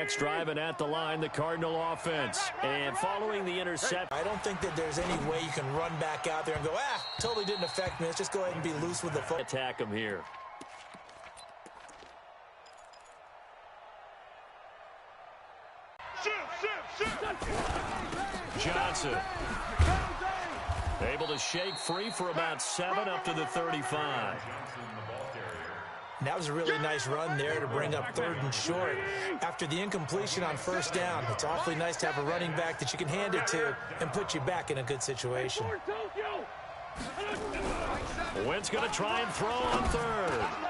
Next driving at the line, the Cardinal offense. And following the interception. I don't think that there's any way you can run back out there and go, totally didn't affect me. Let's just go ahead and be loose with the foot. Attack him here. Johnson. Able to shake free for about 7 up to the 35. That was a really nice run there to bring up 3rd and short. After the incompletion on 1st down, it's awfully nice to have a running back that you can hand it to and put you back in a good situation. Wentz going to try and throw on 3rd.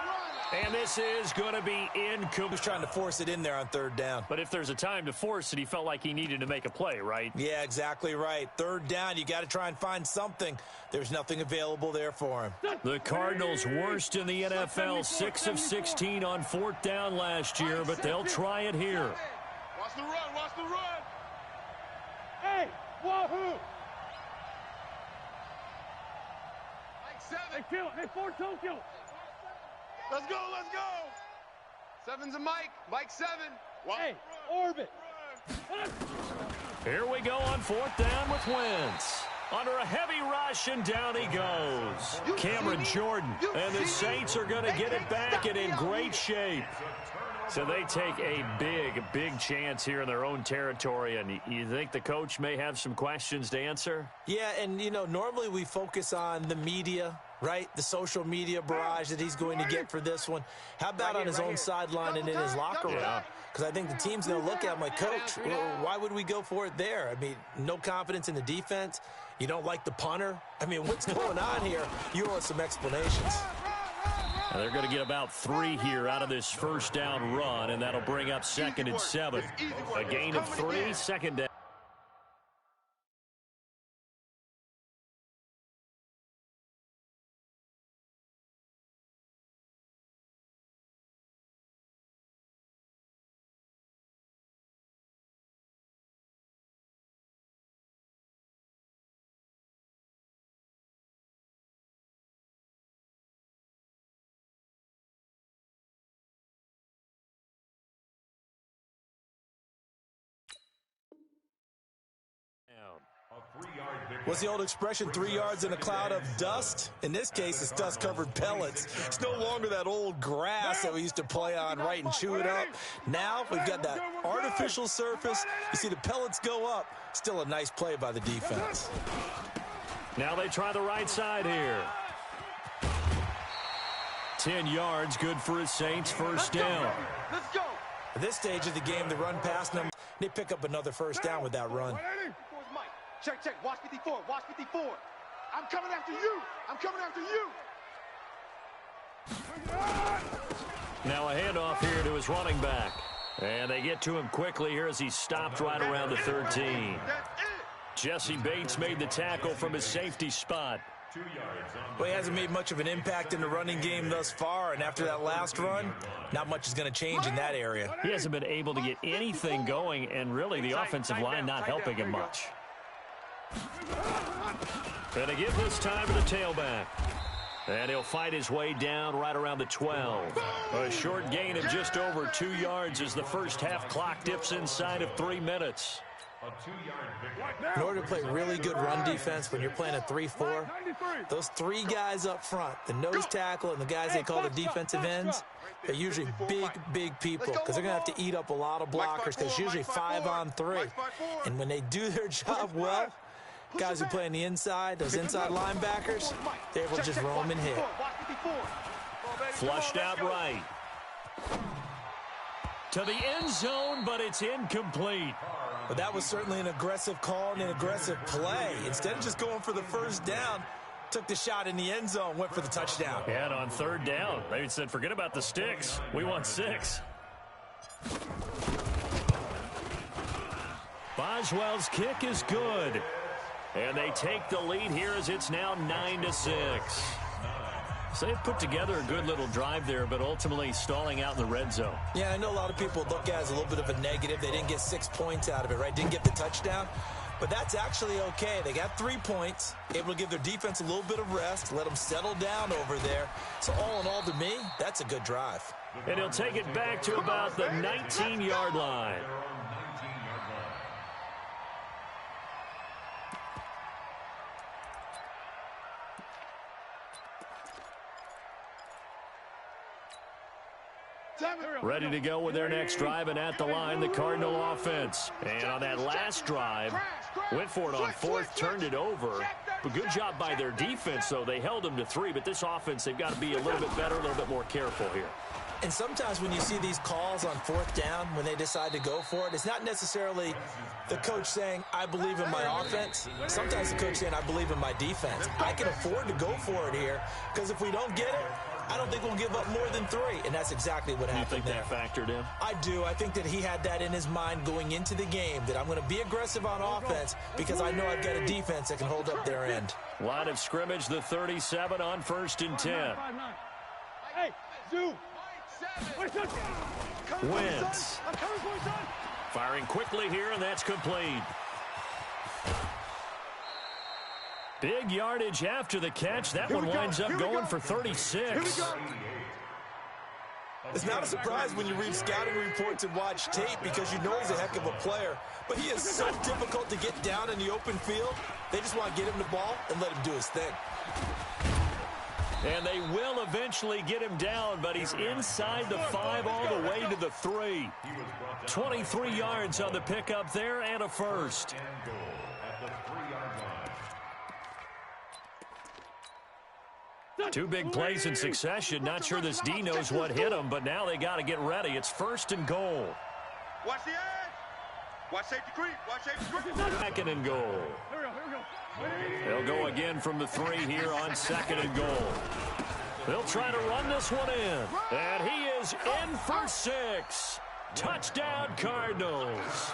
And this is going to be incomplete. He's trying to force it in there on 3rd down. But if there's a time to force it, he felt like he needed to make a play, right? Yeah, exactly right. 3rd down, you got to try and find something. There's nothing available there for him. The Cardinals worst in the NFL, 6 of 16 on 4th down last year, but they'll try it here. Watch the run, watch the run. Hey, wahoo! Like 7. Hey, kill it. Hey, Fort Tokyo. Let's go, let's go. 7's a Mike. Mike 7. Hey, orbit. Here we go on 4th down with Wentz. Under a heavy rush, and down he goes. Cameron Jordan. And the Saints are going to get it back and in great shape. So they take a big chance here in their own territory. And you think the coach may have some questions to answer? Yeah, and, you know, normally we focus on the media, right? The social media barrage that he's going to get for this one. How about on his own sideline and in his locker room? Because I think the team's going to look at him like, Coach, why would we go for it there? I mean, no confidence in the defense. You don't like the punter? I mean, what's going on here? You owe us some explanations. They're going to get about 3 here out of this 1st down run, and that'll bring up 2nd and 7. A gain of 3, 2nd down. What's the old expression, 3 yards in a cloud of dust? In this case, it's dust-covered pellets. It's no longer that old grass that we used to play on, right, and chew it up. Now we've got that artificial surface. You see the pellets go up. Still a nice play by the defense. Now they try the right side here. 10 yards, good for his Saints, 1st down. Let's go. At this stage of the game, the run past them, they pick up another 1st down with that run. Check, check. Watch 54. Watch 54. I'm coming after you. I'm coming after you. Now a handoff here to his running back. And they get to him quickly here as he's stopped right around the 13. Jesse Bates made the tackle from his safety spot. Well, he hasn't made much of an impact in the running game thus far, and after that last run, not much is going to change in that area. He hasn't been able to get anything going, and really the offensive line not helping him much. And to give this time to the tailback. And he'll fight his way down right around the 12. A short gain of just over 2 yards as the 1st half clock dips inside of 3 minutes. In order to play really good run defense when you're playing a 3-4, those 3 guys up front, the nose tackle and the guys they call the defensive ends, they're usually big people because they're going to have to eat up a lot of blockers because it's usually 5 on 3. And when they do their job well, guys who play on the inside, those inside linebackers, they're able to just roam and hit. Flushed out right. To the end zone, but it's incomplete. But that was certainly an aggressive call and an aggressive play. Instead of just going for the 1st down, took the shot in the end zone, went for the touchdown. Yeah, and on 3rd down, they said, forget about the sticks. We want 6. Boswell's kick is good. And they take the lead here as it's now 9-6. So they've put together a good little drive there, but ultimately stalling out in the red zone. Yeah, I know a lot of people look at it as a little bit of a negative. They didn't get 6 points out of it, right? Didn't get the touchdown. But that's actually okay. They got 3 points, able to give their defense a little bit of rest, let them settle down over there. So all in all, to me, that's a good drive. And he'll take it back to about the 19-yard line. Ready to go with their next drive, and at the line, the Cardinal offense. And on that last drive, went for it on fourth, turned it over. But good job by their defense, though. They held them to 3, but this offense, they've got to be a little bit better, a little bit more careful here. And sometimes when you see these calls on fourth down, when they decide to go for it, it's not necessarily the coach saying, I believe in my offense. Sometimes the coach saying, I believe in my defense. I can afford to go for it here, because if we don't get it, I don't think we'll give up more than 3, and that's exactly what happened there. You think that factored in? I do. I think that he had that in his mind going into the game, that I'm going to be aggressive on offense because I know I've got a defense that can hold up their end. Line of scrimmage, the 37 on 1st and 10. Hey, Zoo. Wentz. Firing quickly here, and that's complete. Big yardage after the catch. That one winds up going for 36. It's not a surprise when you read scouting reports and watch tape because you know he's a heck of a player. But he is so difficult to get down in the open field. They just want to get him the ball and let him do his thing. And they will eventually get him down, but he's inside the 5 all the way to the 3. 23 yards on the pickup there and a first. Two big plays in succession. Not sure this D knows what hit him, but now they got to get ready. It's 1st and goal. Watch the edge. Watch safety creep. Watch safety creep. 2nd and goal. They'll go again from the 3 here on 2nd and goal. They'll try to run this one in. And he is in for 6. Touchdown, Cardinals.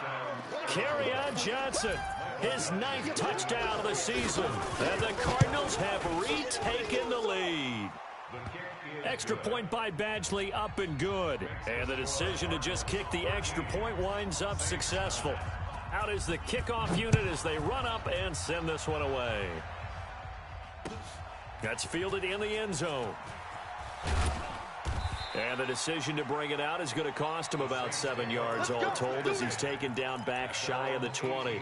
Kerryon Johnson, his 9th touchdown of the season. And the Cardinals have retaken the lead. Extra point by Badgley, up and good. And the decision to just kick the extra point winds up successful. Out is the kickoff unit as they run up and send this one away. That's fielded in the end zone. And the decision to bring it out is going to cost him about 7 yards all told as he's taken down back shy of the 20.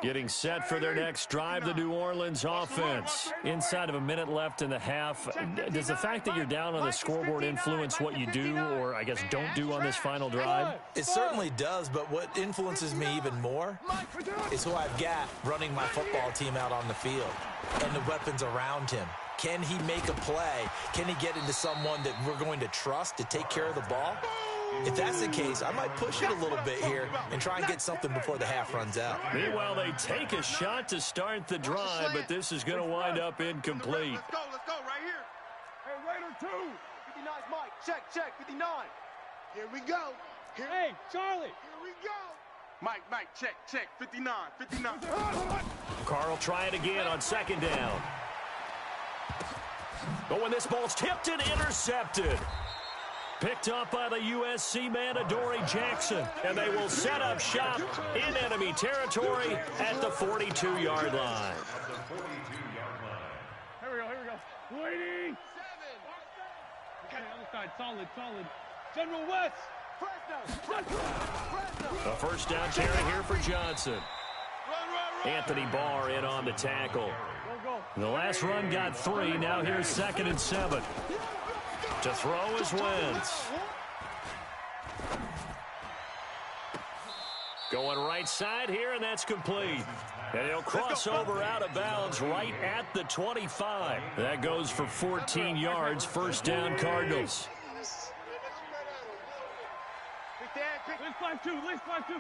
Getting set for their next drive, the New Orleans offense. Inside of a minute left in the half. Does the fact that you're down on the scoreboard influence what you do, or I guess don't do on this final drive? It certainly does, but what influences me even more is who I've got running my football team out on the field and the weapons around him. Can he make a play? Can he get into someone that we're going to trust to take care of the ball? If that's the case, I might push it a little bit here and try and get something before the half runs out. Meanwhile, they take a shot to start the drive, but this is going to wind up incomplete. Let's go right here. Hey, Raider 2. 59's Mike. Check, 59. Here we go. Hey, Charlie. Here we go. Mike, check, 59. Carl try it again on 2nd down. Oh, and this ball's tipped and intercepted. Picked up by the USC man, Adoree Jackson. And they will set up shop in enemy territory at the 42-yard line. Here we go. Waiting. 7. Okay, other side. Solid. General West. A first down carry here for Johnson. Anthony Barr in on the tackle. The last run got 3. Now here's 2nd and 7. To throw is Wentz. Going right side here, and that's complete. And he'll cross over out of bounds right at the 25. That goes for 14 yards. First down, Cardinals. Let's 5-2.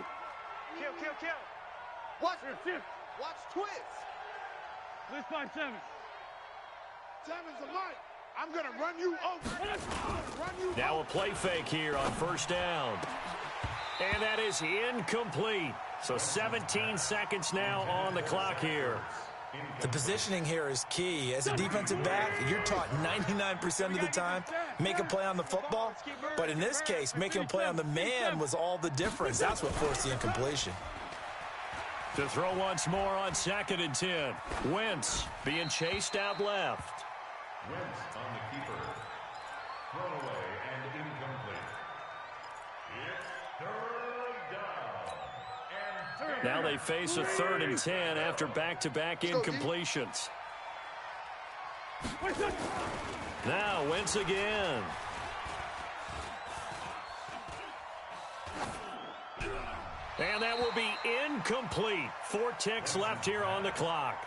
Kill. Watch twist. Let's 5-7. 7's a Mike. I'm going to run you over. Now a play fake here on first down. And that is incomplete. So 17 seconds now on the clock here. The positioning here is key. As a defensive back, you're taught 99% of the time, make a play on the football. But in this case, making a play on the man was all the difference. That's what forced the incompletion. To throw once more on 2nd and 10. Wentz being chased out left. Wentz on the keeper. Thrown away and incomplete. It's 3rd down. And now they face a 3rd and 10 after back-to-back incompletions. Now Wentz again. And that will be incomplete. 4 ticks left here on the clock.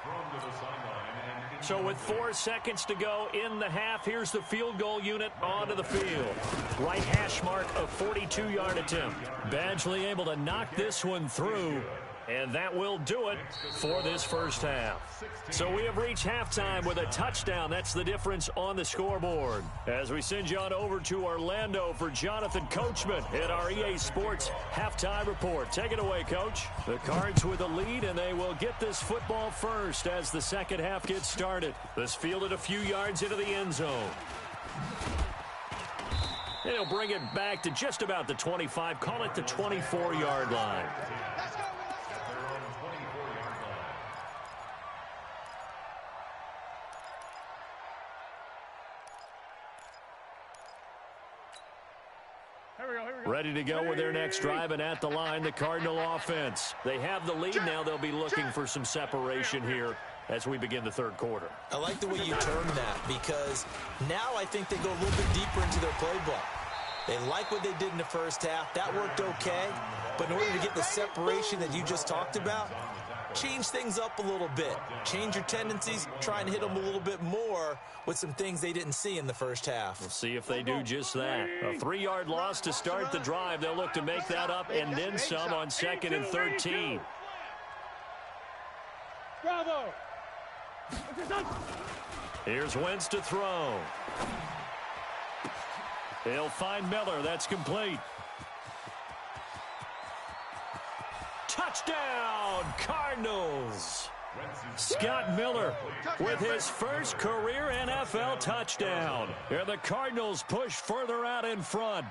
So with 4 seconds to go in the half, here's the field goal unit onto the field. Right hash mark, a 42-yard attempt. Badgley able to knock this one through. And that will do it for this first half. So we have reached halftime with a touchdown. That's the difference on the scoreboard. As we send you on over to Orlando for Jonathan Coachman at our EA Sports Halftime Report. Take it away, Coach. The Cards with the lead, and they will get this football first as the second half gets started. This fielded a few yards into the end zone. And he'll bring it back to just about the 25, call it the 24-yard line. Ready to go with their next drive, and at the line, the Cardinal offense. They have the lead now. They'll be looking for some separation here as we begin the third quarter. I like the way you term that, because now I think they go a little bit deeper into their playbook. They like what they did in the first half. That worked okay. But in order to get the separation that you just talked about, change things up a little bit. Change your tendencies, try and hit them a little bit more with some things they didn't see in the first half. We'll see if they do just that. A 3-yard loss to start the drive. They'll look to make that up and then some on 2nd and 13. Bravo! Here's Wentz to throw. He'll find Miller. That's complete. Touchdown, Cardinals. Scott Miller with his first career NFL touchdown. Here the Cardinals push further out in front.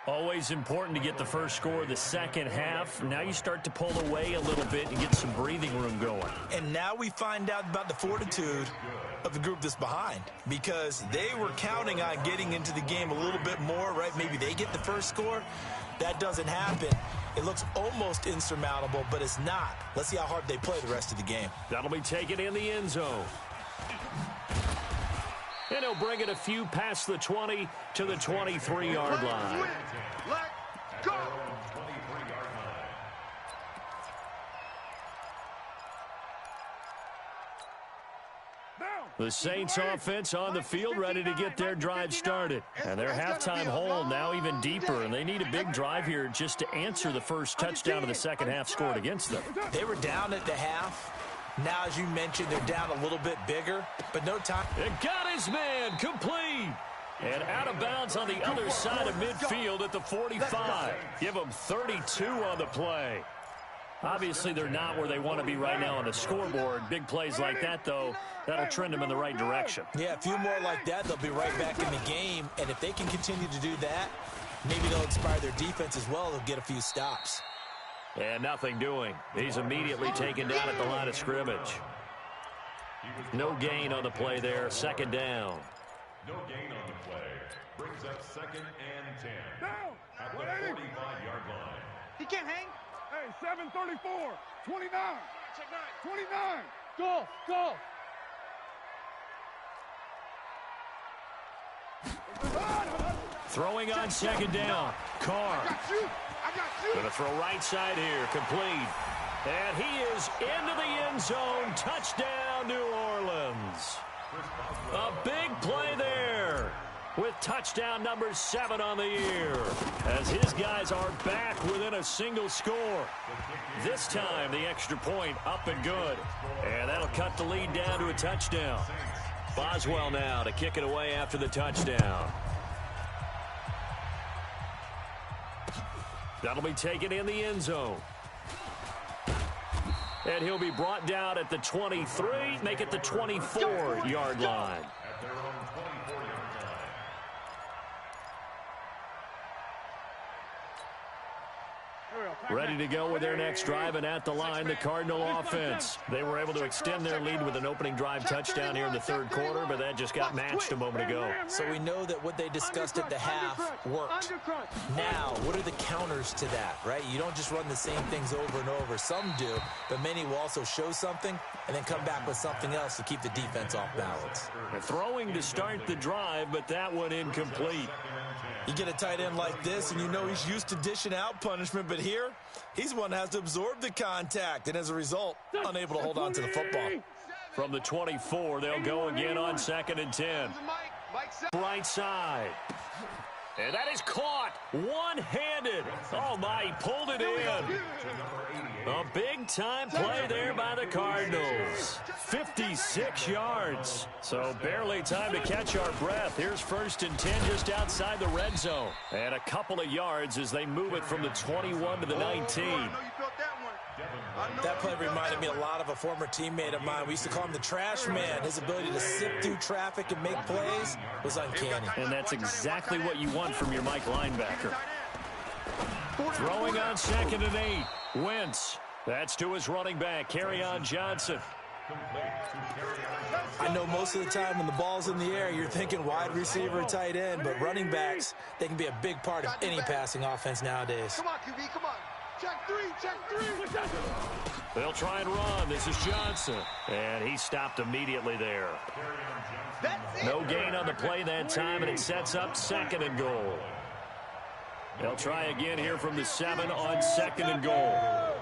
Always important to get the first score of the second half. Now you start to pull away a little bit and get some breathing room going. And now we find out about the fortitude of the group that's behind, because they were counting on getting into the game a little bit more, right? Maybe they get the first score. That doesn't happen. It looks almost insurmountable, but it's not. Let's see how hard they play the rest of the game. That'll be taken in the end zone. And he'll bring it a few past the 20 to the 23-yard line. Let go. The Saints offense on the field ready to get their drive started. And their halftime hole now even deeper, and they need a big drive here just to answer the first touchdown of the second half scored against them. They were down at the half. Now, as you mentioned, they're down a little bit bigger, but no time. It got his man complete. And out of bounds on the other side of midfield at the 45. Give them 32 on the play. Obviously, they're not where they want to be right now on the scoreboard. Big plays like that, though, that'll trend them in the right direction. Yeah, a few more like that, they'll be right back in the game. And if they can continue to do that, maybe they'll inspire their defense as well. They'll get a few stops. And nothing doing. He's immediately taken down at the line of scrimmage. No gain on the play there. Second down. No gain on the play. Brings up 2nd and 10. At the 45-yard line. He can't hang. Hey, 7:34, 29, 29. Go, go. Throwing on second down. Carr. I got you. Going to throw right side here. Complete. And he is into the end zone. Touchdown, New Orleans. A big play there with touchdown number 7 on the year, as his guys are back within a single score. This time, the extra point up and good. And that'll cut the lead down to a touchdown. Boswell now to kick it away after the touchdown. That'll be taken in the end zone. And he'll be brought down at the 23, make it the 24-yard line. At their own 24-yard line. Ready to go with their next drive, and at the line, the Cardinal offense. They were able to extend their lead with an opening drive touchdown here in the third quarter, but that just got matched a moment ago. So we know that what they discussed at the half worked. Now, what are the counters to that, right? You don't just run the same things over and over. Some do, but many will also show something and then come back with something else to keep the defense off balance. Throwing to start the drive, but that one incomplete. You get a tight end like this, and you know he's used to dishing out punishment, but here, he's one that has to absorb the contact, and as a result, unable to hold on to the football. From the 24, they'll go again on 2nd and 10. Right side. And that is caught one-handed. Oh, my, he pulled it in. A big-time play there by the Cardinals. 56 yards. So barely time to catch our breath. Here's 1st and 10 just outside the red zone. And a couple of yards as they move it from the 21 to the 19. That play reminded me a lot of a former teammate of mine. We used to call him the trash man. His ability to sift through traffic and make plays was uncanny. And that's exactly what you want from your Mike linebacker. Throwing on 2nd and 8. Wentz. That's to his running back, Kerryon Johnson. I know most of the time when the ball's in the air, you're thinking wide receiver, tight end, but running backs, they can be a big part of any passing offense nowadays. Come on, QB, come on. Check three. They'll try and run. This is Johnson. And he stopped immediately there. No gain on the play that time, and it sets up 2nd and goal. They'll try again here from the 7 on 2nd and goal. At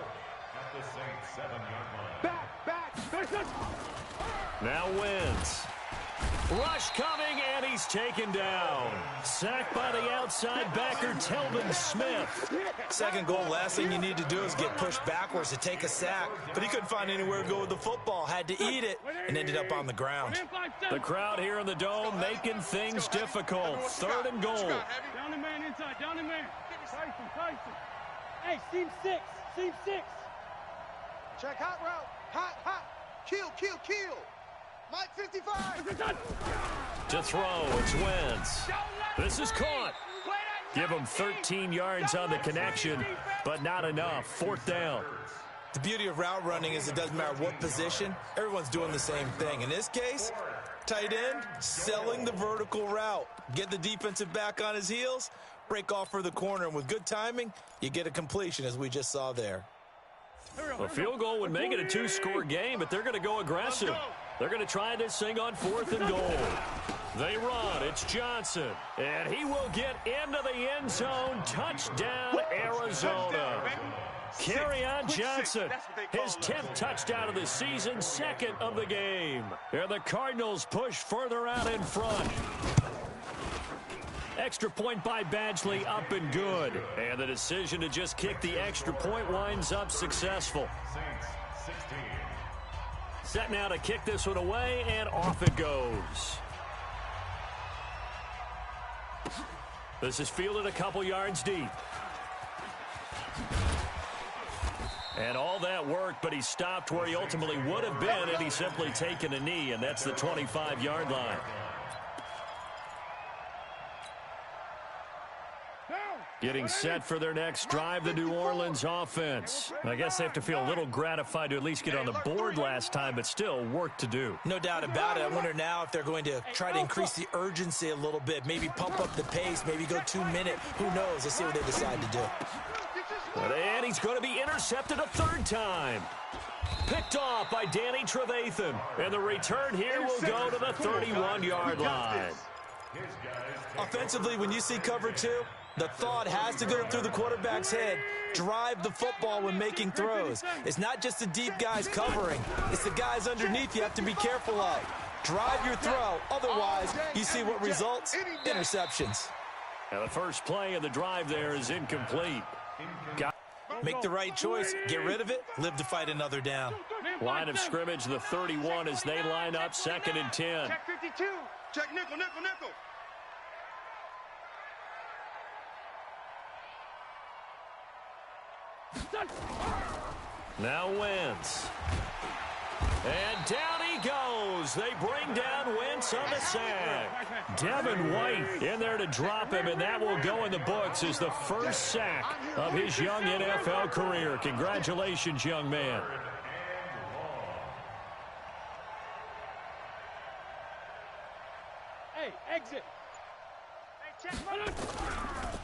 the same 7-yard line. Now Wentz. Rush coming, and he's taken down. Sacked by the outside backer, Telvin Smith. 2nd goal, last thing you need to do is get pushed backwards to take a sack. But he couldn't find anywhere to go with the football. Had to eat it and ended up on the ground. The crowd here in the Dome making things difficult. 3rd and goal. Down the man inside, down the man. Tyson. Hey, seam 6. Check hot route. Hot. Kill. Mike 55. To throw, it's Wentz. This is caught. Give him 13 yards on the connection, but not enough. 4th down. The beauty of route running is it doesn't matter what position, everyone's doing the same thing. In this case, tight end, selling the vertical route. Get the defensive back on his heels, break off for the corner, and with good timing, you get a completion as we just saw there. A field goal would make it a 2-score game, but they're going to go aggressive. They're going to try this thing on 4th and goal. They run. It's Johnson. And he will get into the end zone. Touchdown, Arizona. Kerryon Johnson, his 10th touchdown of the season, 2nd of the game. And the Cardinals push further out in front. Extra point by Badgley, up and good. And the decision to just kick the extra point winds up successful. Set now to kick this one away, and off it goes. This is fielded a couple yards deep. And all that worked, but he stopped where he ultimately would have been had he simply taken a knee, and that's the 25-yard line. Getting set for their next drive, the New Orleans offense. I guess they have to feel a little gratified to at least get on the board last time, but still work to do. No doubt about it. I wonder now if they're going to try to increase the urgency a little bit, maybe pump up the pace, maybe go 2-minute. Who knows? Let's see what they decide to do. And he's going to be intercepted a 3rd time. Picked off by Danny Trevathan. And the return here will go to the 31-yard line. Offensively, when you see cover 2, the thought has to go through the quarterback's head. Drive the football when making throws. It's not just the deep guys covering. It's the guys underneath you have to be careful of. Drive your throw. Otherwise, you see what results? Interceptions. Now the first play of the drive there is incomplete. Make the right choice. Get rid of it. Live to fight another down. Line of scrimmage, the 31 as they line up 2nd and 10. Check 52. Check nickel. Now Wentz. And down he goes. They bring down Wentz on the sack. Devin White in there to drop him, and that will go in the books as the first sack of his young NFL career. Congratulations, young man. Hey, exit.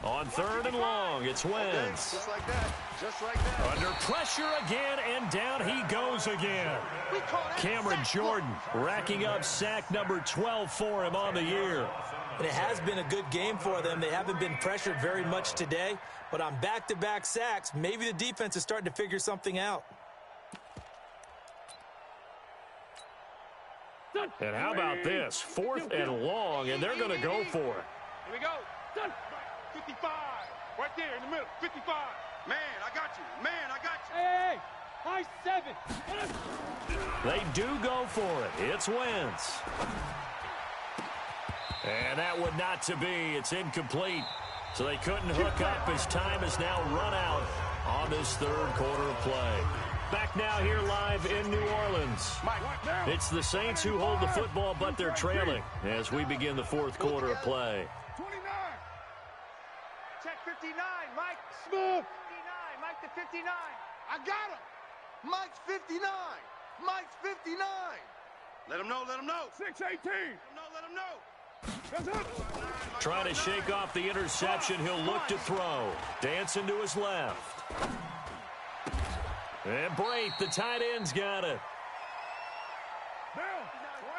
On 3rd and long, it's Wentz. Just like that. Just like that. Under pressure again, and down he goes again. Cameron Jordan racking up sack number 12 for him on the year. And it has been a good game for them. They haven't been pressured very much today, but on back-to-back sacks, maybe the defense is starting to figure something out. And how about this? 4th and long, and they're going to go for it. Here we go. 55. Right there in the middle. 55. Man, I got you. Man, I got you. Hey, high 7. They do go for it. It's Wentz. And that would not to be. It's incomplete. So they couldn't hook up as time has now run out on this 3rd quarter of play. Back now here live in New Orleans. It's the Saints who hold the football, but they're trailing as we begin the 4th quarter of play. 29. Check 59. Mike. Smooth. 59. Mike to 59. I got him. Mike's 59. Mike's 59. Let him know. Let him know. 6-18. Let him know. Trying to shake off the interception. He'll look to throw. Dancing to his left. And Brate, the tight end's got it.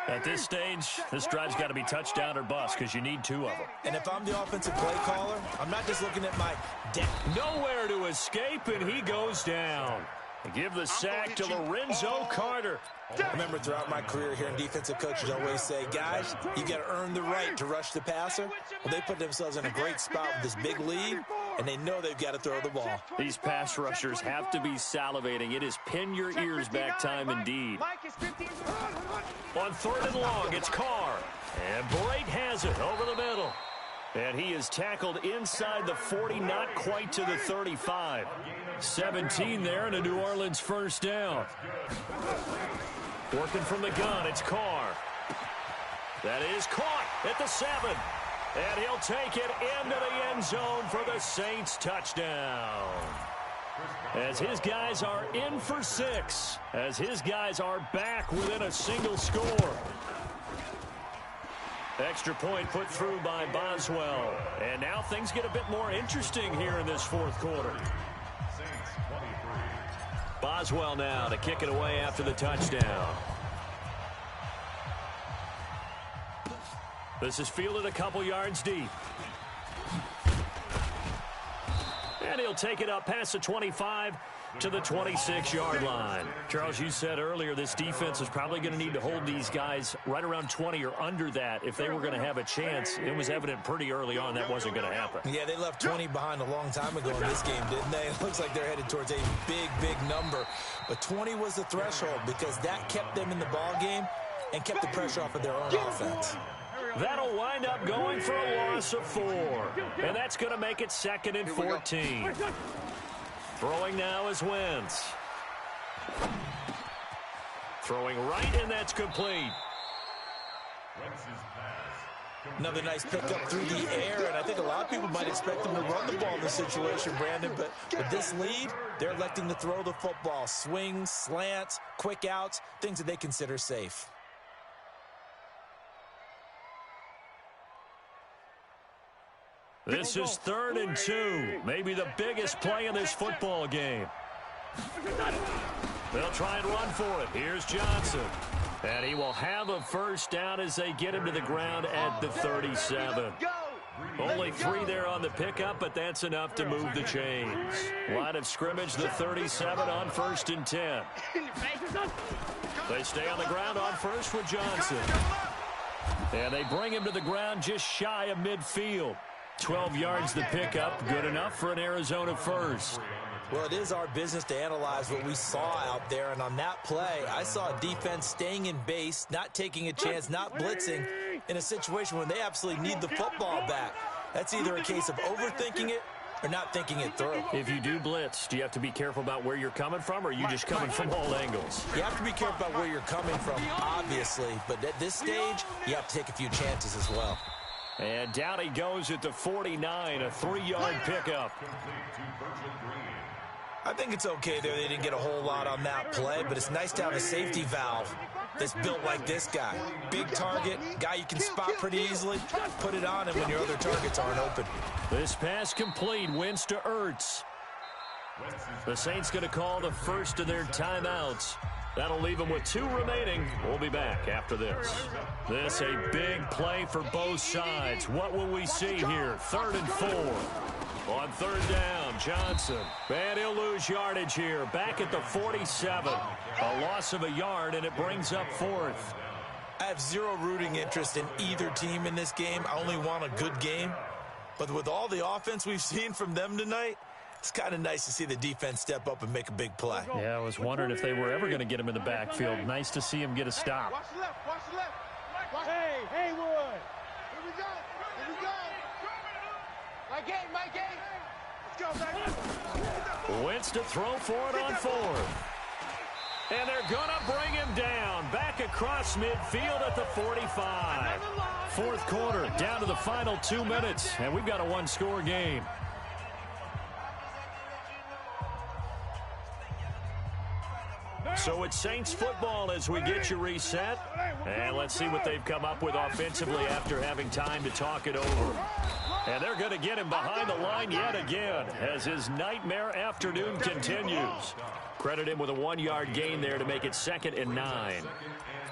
At this stage, this drive's got to be touchdown or bust because you need 2 of them. And if I'm the offensive play caller, I'm not just looking at my depth. Nowhere to escape, and he goes down. Give the sack to Lorenzo Carter. I remember throughout my career hearing defensive coaches always say, guys, you got to earn the right to rush the passer. Well, they put themselves in a great spot with this big lead, and they know they've got to throw the ball. These pass rushers have to be salivating. It is pin your ears back time indeed. On 3rd and long, it's Carr. And Brate has it over the middle. And he is tackled inside the 40, not quite to the 35. 17 there, and a New Orleans first down. Working from the gun, it's Carr. That is caught at the 7. And he'll take it into the end zone for the Saints touchdown. As his guys are in for 6. As his guys are back within a single score. Extra point put through by Boswell. And now things get a bit more interesting here in this 4th quarter. Boswell now to kick it away after the touchdown. This is fielded a couple yards deep. And he'll take it up past the 25 to the 26-yard line. Charles, you said earlier this defense is probably going to need to hold these guys right around 20 or under that if they were going to have a chance. It was evident pretty early on that wasn't going to happen. Yeah, they left 20 behind a long time ago in this game, didn't they? It looks like they're headed towards a big, big number. But 20 was the threshold because that kept them in the ball game and kept the pressure off of their own offense. That'll wind up going for a loss of 4. And that's going to make it 2nd and 14. Throwing now is Wentz. Throwing right, and that's complete. Another nice pickup through the air, and I think a lot of people might expect them to run the ball in this situation, Brandon, but with this lead, they're electing to throw the football. Swings, slants, quick outs, things that they consider safe. This is 3rd and 2. Maybe the biggest play in this football game. They'll try and run for it. Here's Johnson. And he will have a first down as they get him to the ground at the 37. Only 3 there on the pickup, but that's enough to move the chains. Line of scrimmage, the 37 on 1st and 10. They stay on the ground on first with Johnson. And they bring him to the ground just shy of midfield. 12 yards the pickup, good enough for an Arizona first. Well, it is our business to analyze what we saw out there, and on that play, I saw a defense staying in base, not taking a chance, not blitzing, in a situation when they absolutely need the football back. That's either a case of overthinking it or not thinking it through. If you do blitz, do you have to be careful about where you're coming from, or are you just coming from all angles? You have to be careful about where you're coming from, obviously, but at this stage, you have to take a few chances as well. And down he goes at the 49, a 3-yard pickup. I think it's okay there. They didn't get a whole lot on that play, but it's nice to have a safety valve that's built like this guy. Big target, guy you can spot pretty easily. Put it on him when your other targets aren't open. This pass complete, wins to Ertz. The Saints going to call the first of their timeouts. That'll leave them with 2 remaining. We'll be back after this. This a big play for both sides. What will we see here? 3rd and 4. On 3rd down, Johnson. And he'll lose yardage here. Back at the 47. A loss of a yard, and it brings up 4th. I have zero rooting interest in either team in this game. I only want a good game. But with all the offense we've seen from them tonight, it's kind of nice to see the defense step up and make a big play. Yeah, I was wondering if they were ever going to get him in the backfield. Nice to see him get a stop. Watch the left, watch the left. Hey, Haywood. Here we go, here we go. Mike A. Let's go, baby. Wentz to throw for it on 4th. And they're going to bring him down. Back across midfield at the 45. 4th quarter, down to the final 2 minutes. And we've got a 1-score game. So it's Saints football as we get you reset. And let's see what they've come up with offensively after having time to talk it over. And they're going to get him behind the line yet again as his nightmare afternoon continues. Credit him with a 1-yard gain there to make it 2nd and 9.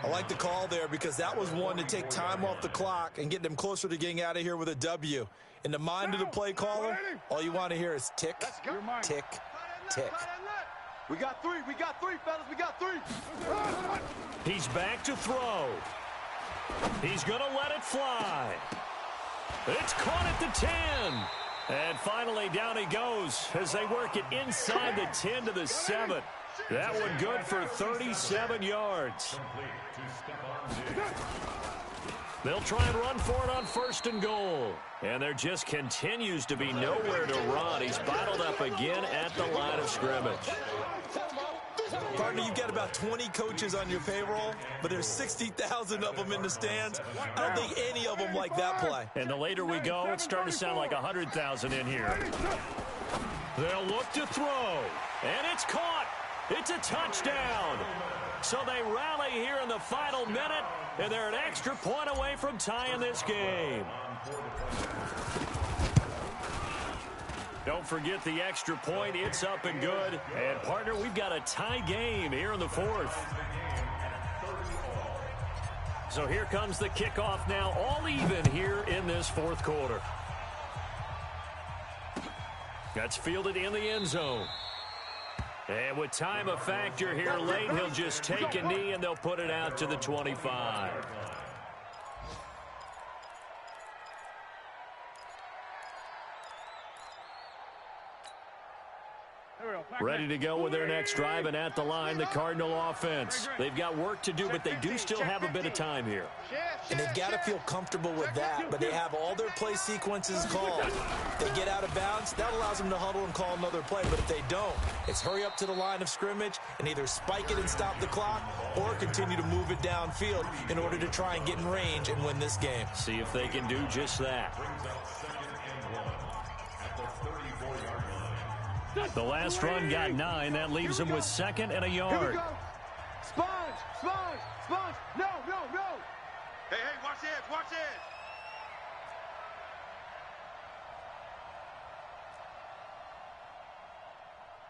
I like the call there because that was one to take time off the clock and get them closer to getting out of here with a W. In the mind of the play caller, all you want to hear is tick, tick, tick. We got 3, fellas, we got 3. He's back to throw. He's going to let it fly. It's caught at the 10. And finally down he goes as they work it inside the 10 to the 7. That one good for 37 yards. They'll try and run for it on 1st and goal. And there just continues to be nowhere to run. He's bottled up again at the line of scrimmage. Partner, you've got about 20 coaches on your payroll, but there's 60,000 of them in the stands. I don't think any of them like that play. And the later we go, it's starting to sound like 100,000 in here. They'll look to throw, and it's caught. It's a touchdown. So they rally here in the final minute, and they're an extra point away from tying this game. Don't forget the extra point. It's up and good. And, partner, we've got a tie game here in the 4th. So here comes the kickoff now, all even here in this 4th quarter. That's fielded in the end zone. And with time a factor here late, he'll just take a knee and they'll put it out to the 25. Ready to go with their next drive, and at the line, the Cardinal offense. They've got work to do, but they do still have a bit of time here. And they've got to feel comfortable with that, but they have all their play sequences called. They get out of bounds, that allows them to huddle and call another play, but if they don't, it's hurry up to the line of scrimmage and either spike it and stop the clock or continue to move it downfield in order to try and get in range and win this game. See if they can do just that. The last run got 9. That leaves them with 2nd and a yard. Sponge. No. Hey, watch it.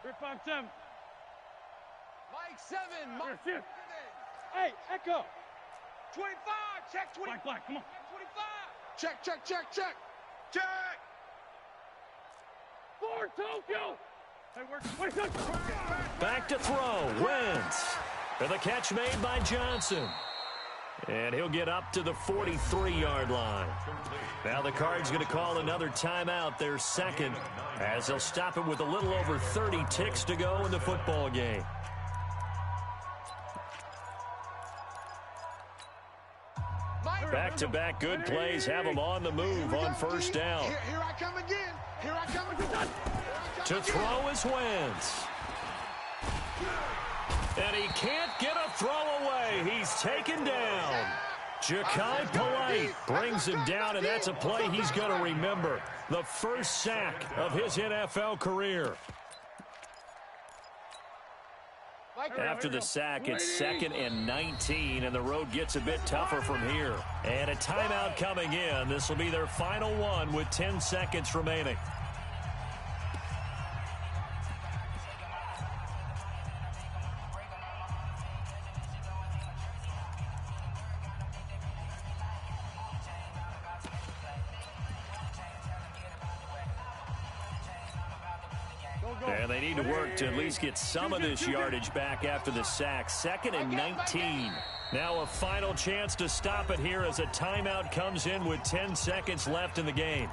Rip 5-7. Mike 7. Mike 7. Hey, Echo. 25. Check 25. Black, come on. 25. Check. For Tokyo. Hey, wait. Back to throw. Wentz. And the catch made by Johnson. And he'll get up to the 43-yard line. Now the Cards going to call another timeout, their 2nd, as they'll stop it with a little over 30 ticks to go in the football game. Mike Back-to-back good plays have them on the move on first down. Here I come again. Here I come again. To throw is Wentz. And he can't get a throw away. He's taken down. Ja'Kai Polite brings him down, and that's a play he's going to remember. The first sack of his NFL career. After the sack, it's 2nd and 19, and the road gets a bit tougher from here. And a timeout coming in. This will be their final one with 10 seconds remaining. And they need to work to at least get some of this yardage back after the sack. 2nd and 19. Now a final chance to stop it here as a timeout comes in with 10 seconds left in the game.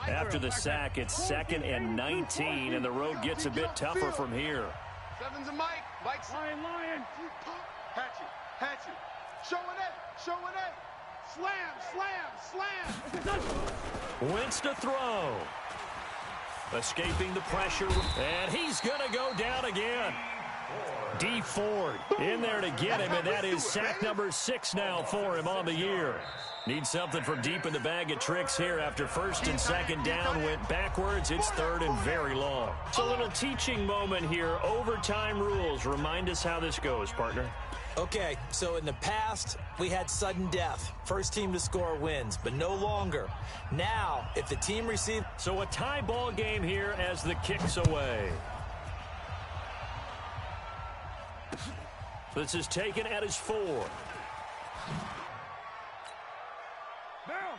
After the sack, it's 2nd and 19, and the road gets a bit tougher from here. Seven's a Mike. Mike's lion. Hatchet. Show an eight. Slam. Wentz to throw. Escaping the pressure, and he's going to go down again. D. Ford in there to get him, and that is sack number 6 now for him on the year. Needs something from deep in the bag of tricks here after 1st and 2nd down went backwards. It's 3rd and very long. It's a little teaching moment here. Overtime rules. Remind us how this goes, partner. Okay, so in the past, we had sudden death. First team to score wins, but no longer. Now, if the team receives... So a tie ball game here as the kick's away. This is taken at his 4.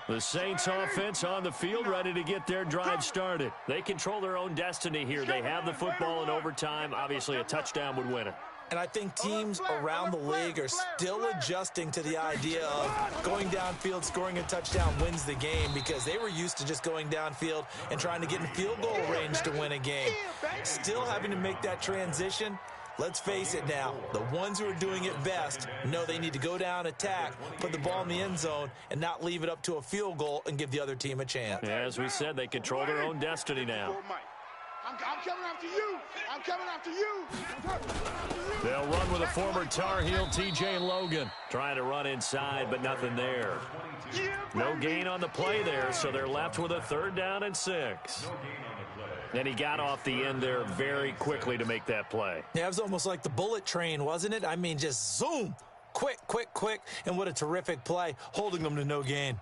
The Saints offense on the field ready to get their drive started. They control their own destiny here. They have the football in overtime. Obviously, a touchdown would win it. And I think teams around the league are still adjusting to the idea of going downfield, scoring a touchdown wins the game, because they were used to just going downfield and trying to get in field goal range to win a game. Still having to make that transition. Let's face it now, the ones who are doing it best know they need to go down, attack, put the ball in the end zone, and not leave it up to a field goal and give the other team a chance. As we said, they control their own destiny now. I'm coming after you. I'm coming after you. They'll run with a former Tar Heel, T.J. Logan. Trying to run inside, but nothing there. No gain on the play there, so they're left with a 3rd down and 6. And he got off the end there very quickly to make that play. Yeah, it was almost like the bullet train, wasn't it? I mean, just zoom. Quick. And what a terrific play, holding them to no gain.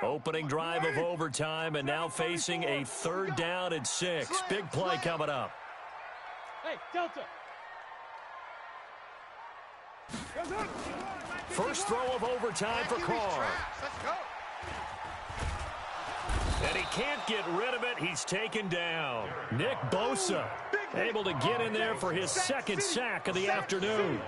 Opening drive of overtime, and now facing a 3rd down and 6. Big play coming up. Hey, Delta. First throw of overtime for Carr. Let's go. And he can't get rid of it. He's taken down. Nick Bosa able to get in there for his 2nd sack of the afternoon.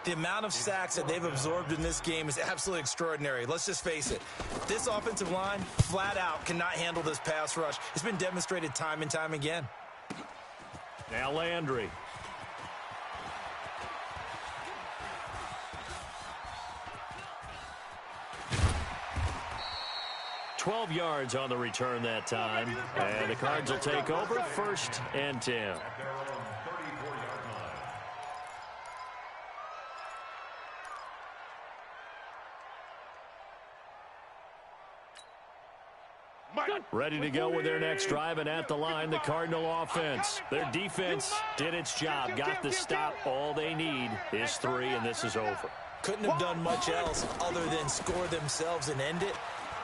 The amount of sacks that they've absorbed in this game is absolutely extraordinary. Let's just face it. This offensive line, flat out, cannot handle this pass rush. It's been demonstrated time and time again. Now Landry. 12 yards on the return that time. And the Cards will take over 1st and 10. Ready to go with their next drive, and at the line, the Cardinal offense. Their defense did its job, got the stop. All they need is 3, and this is over. Couldn't have done much else other than score themselves and end it.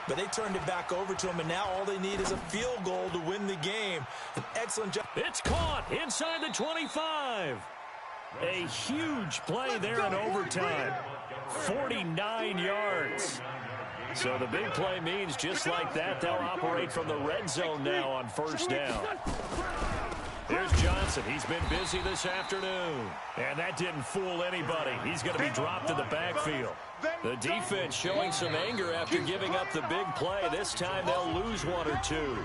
But they turned it back over to them, and now all they need is a field goal to win the game. An excellent job. It's caught inside the 25. A huge play there in overtime. 49 yards. So the big play means just like that, they'll operate from the red zone now on 1st down. Here's Johnson. He's been busy this afternoon. And that didn't fool anybody. He's going to be dropped in the backfield. The defense showing some anger after giving up the big play. This time they'll lose one or two.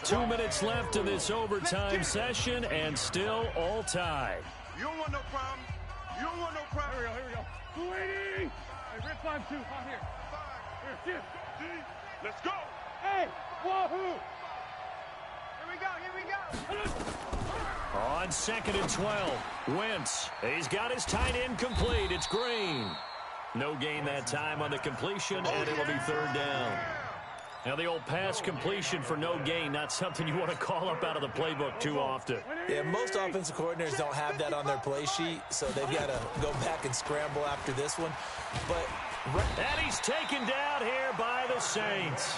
2 minutes left in this overtime session, and still all tied. You don't want no problem. You don't want no problem. Here we go. 280. Hey, rip 5-2. Out here. Here. Let's go. Hey, wahoo. Here we go. On 2nd and 12, Wentz. He's got his tight end complete. It's Green. No gain that time on the completion, and it'll be 3rd down. Now, the old pass completion for no gain, not something you want to call up out of the playbook too often. Yeah, most offensive coordinators don't have that on their play sheet, so they've got to go back and scramble after this one. And he's taken down here by the Saints.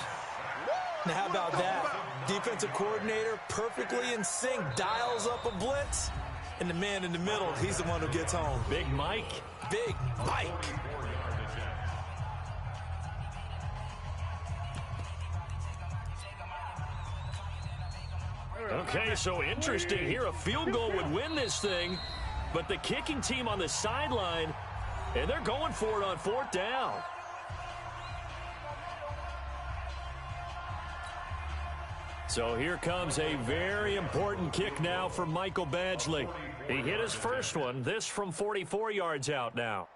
Now, how about that? Defensive coordinator perfectly in sync, dials up a blitz, and the man in the middle, he's the one who gets home. Big Mike. Big Mike. Okay, so interesting here. A field goal would win this thing, but the kicking team on the sideline, and they're going for it on 4th down. So here comes a very important kick now for Michael Badgley. He hit his first one, this from 44 yards out now.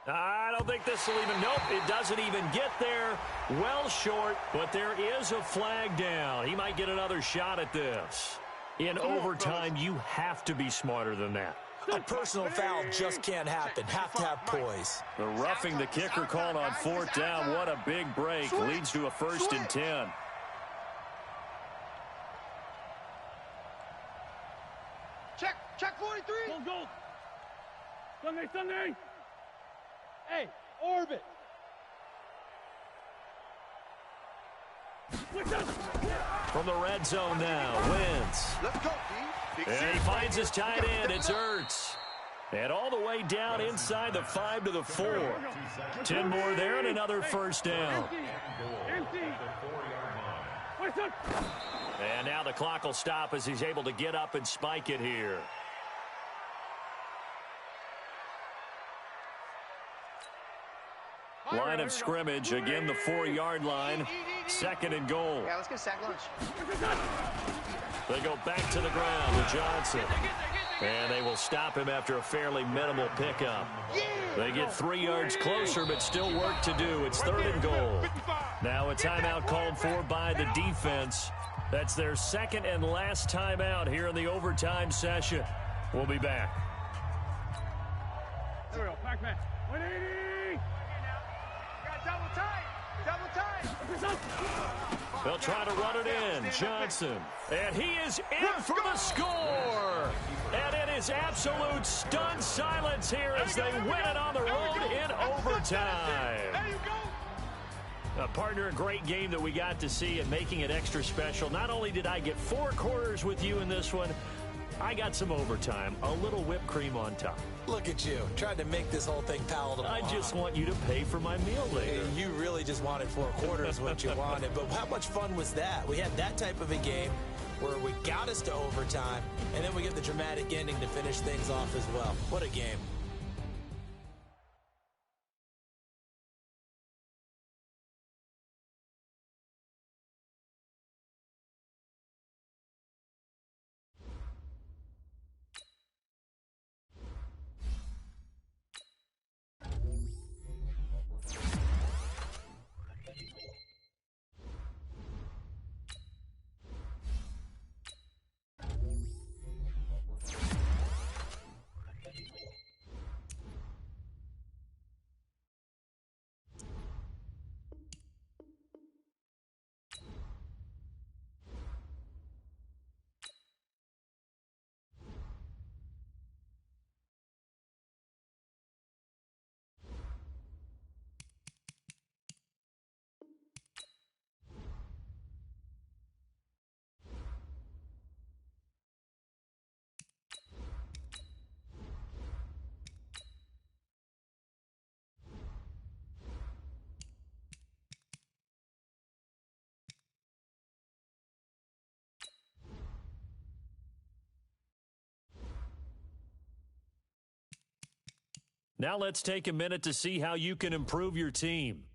I don't think this will even, nope, it doesn't even get there. Well short, but there is a flag down. He might get another shot at this. In overtime, you have to be smarter than that. A personal foul just can't happen. Have to have poise. The roughing the kicker called on 4th down. What a big break. Leads to a 1st and 10. Check 43. Go. Sunday. Hey, orbit. From the red zone now, Wentz. Let's go, D. And he finds his tight end. It's Ertz. And all the way down inside the 5 to the 4. 10 more there and another 1st down. And now the clock will stop as he's able to get up and spike it here. Line of scrimmage, again the 4-yard line. 2nd and goal. Yeah, let's get sack lunch. They go back to the ground to Johnson. And they will stop him after a fairly minimal pickup. They get 3 yards closer, but still work to do. It's 3rd and goal. Now a timeout called for by the defense. That's their 2nd and last timeout here in the overtime session. We'll be back. There we go, Pac-Man. 180! Double tight. They'll try to run it in. Johnson. And he is in for the score. And it is absolute stunned silence here as they win it on the road in overtime. Partner, a great game that we got to see and making it extra special. Not only did I get 4 quarters with you in this one, I got some overtime, a little whipped cream on top. Look at you, trying to make this whole thing palatable. I just want you to pay for my meal later. You really just wanted 4 quarters what you wanted, but how much fun was that? We had that type of a game where we got us to overtime, and then we get the dramatic ending to finish things off as well. What a game. Now let's take a minute to see how you can improve your team.